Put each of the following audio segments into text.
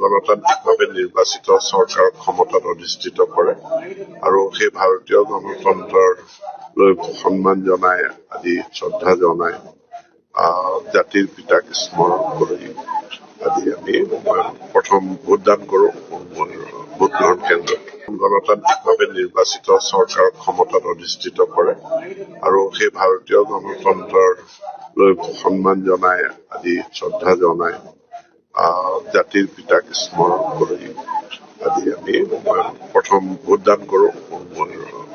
গণতান্ত্ৰিকভাৱে নিৰ্বাচিত চৰকাৰক ক্ষমতাত অধিষ্ঠিত কৰে আৰু সেই ভাৰতীয় গণতন্ত্ৰৰ লৈ সন্মান জনাই আদি শ্ৰদ্ধা জনাই জাতিৰ পিতাক স্মৰণ কৰি আদি আমি প্ৰথম ভোটদান কৰো ভোট গ্ৰহণ কেন্দ্ৰত। গণতান্ত্ৰিকভাৱে নিৰ্বাচিত চৰকাৰক ক্ষমতাত অধিষ্ঠিত কৰে আৰু সেই ভাৰতীয় গণতন্ত্ৰৰ লৈ সন্মান জনাই আদি শ্ৰদ্ধা জনাই জাতিৰ পিতাক স্মৰণ কৰি আদি আমি প্ৰথম ভোটদান কৰো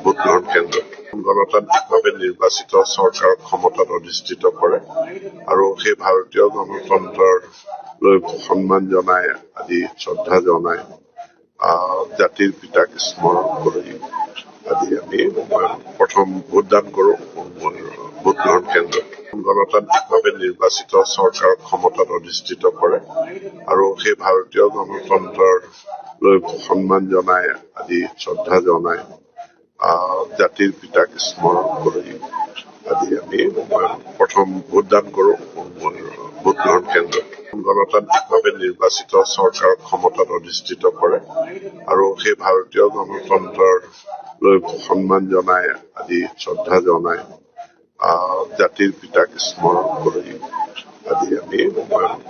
ভোট গ্ৰহণ কেন্দ্ৰত। গণতান্ত্ৰিকভাৱে নিৰ্বাচিত চৰকাৰক ক্ষমতাত অধিষ্ঠিত কৰে আৰু সেই ভাৰতীয় গণতন্ত্ৰৰ লৈ সন্মান জনাই আদি শ্ৰদ্ধা জনাই জাতিৰ পিতাক স্মৰণ কৰি আদি আমি প্ৰথম ভোটদান কৰো ভোট গ্ৰহণ কেন্দ্ৰত। গণতান্ত্ৰিকভাৱে নিৰ্বাচিত চৰকাৰক ক্ষমতাত অধিষ্ঠিত কৰে আৰু সেই ভাৰতীয় গণতন্ত্ৰৰ লৈ সন্মান জনাই আদি শ্ৰদ্ধা জনাই জাতিৰ পিতাক স্মৰণ কৰি আদি আমি প্ৰথম ভোটদান কৰো ভোট গ্ৰহণ কেন্দ্ৰত। গণতান্ত্ৰিকভাৱে নিৰ্বাচিত চৰকাৰক ক্ষমতাত অধিষ্ঠিত কৰে আৰু সেই ভাৰতীয় গণতন্ত্ৰৰ লৈ সন্মান জনাই আদি শ্ৰদ্ধা জনাই জাতিৰ পিতাক স্মৰণ কৰি আদি আমি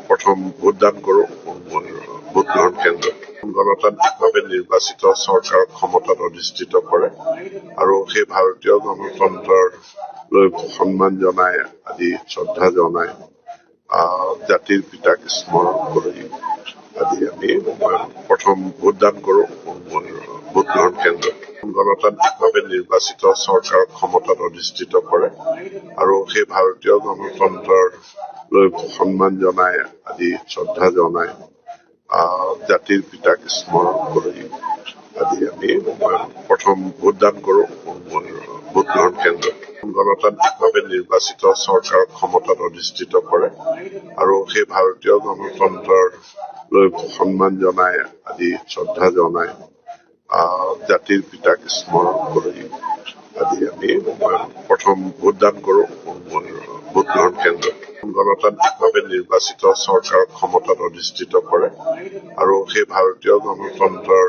প্ৰথম ভোটদান কৰো ভোট গ্ৰহণ কেন্দ্ৰত। গণতান্ত্ৰিকভাৱে নিৰ্বাচিত চৰকাৰক ক্ষমতাত অধিষ্ঠিত কৰে আৰু সেই ভাৰতীয় গণতন্ত্ৰৰ লৈ সন্মান জনাই আদি শ্ৰদ্ধা জনাই জাতিৰ পিতাক স্মৰণ কৰি আদি আমি প্ৰথম ভোটদান কৰো ভোট গ্ৰহণ কেন্দ্ৰত। গণতান্ত্ৰিকভাৱে নিৰ্বাচিত চৰকাৰক ক্ষমতাত অধিষ্ঠিত কৰে আৰু সেই ভাৰতীয় গণতন্ত্ৰৰ লৈ সন্মান জনাই আদি শ্ৰদ্ধা জনাই জাতিৰ পিতাক স্মৰণ কৰি আদি আমি প্ৰথম ভোটদান কৰো ভোট গ্ৰহণ কেন্দ্ৰত। গণতান্ত্ৰিকভাৱে নিৰ্বাচিত চৰকাৰক ক্ষমতাত অধিষ্ঠিত কৰে আৰু সেই ভাৰতীয় গণতন্ত্ৰৰ লৈ সন্মান জনাই আদি শ্ৰদ্ধা জনাই জাতিৰ পিতাক স্মৰণ কৰি আদি আমি প্ৰথম ভোটদান কৰো ভোট গ্ৰহণ কেন্দ্ৰত। গণতান্ত্ৰিকভাৱে নিৰ্বাচিত চৰকাৰক ক্ষমতাত অধিষ্ঠিত কৰে আৰু সেই ভাৰতীয় গণতন্ত্ৰৰ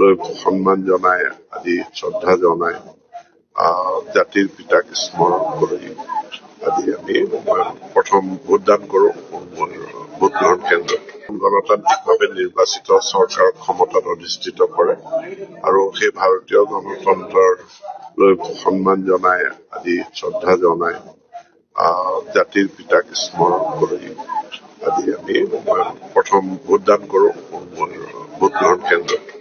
লৈ সন্মান জনাই আদি শ্ৰদ্ধা জনাই জাতিৰ পিতাক স্মৰণ কৰি আদি আমি প্ৰথম ভোটদান কৰো ভোট গ্ৰহণ কেন্দ্ৰত। গণতান্ত্ৰিকভাৱে নিৰ্বাচিত চৰকাৰক ক্ষমতাত অধিষ্ঠিত কৰে আৰু সেই ভাৰতীয় গণতন্ত্ৰৰ লৈ সন্মান জনাই আদি শ্ৰদ্ধা জনাই জাতিৰ পিতাক স্মৰণ কৰি আদি আমি প্ৰথম ভোটদান কৰো ভোট গ্ৰহণ কেন্দ্ৰত।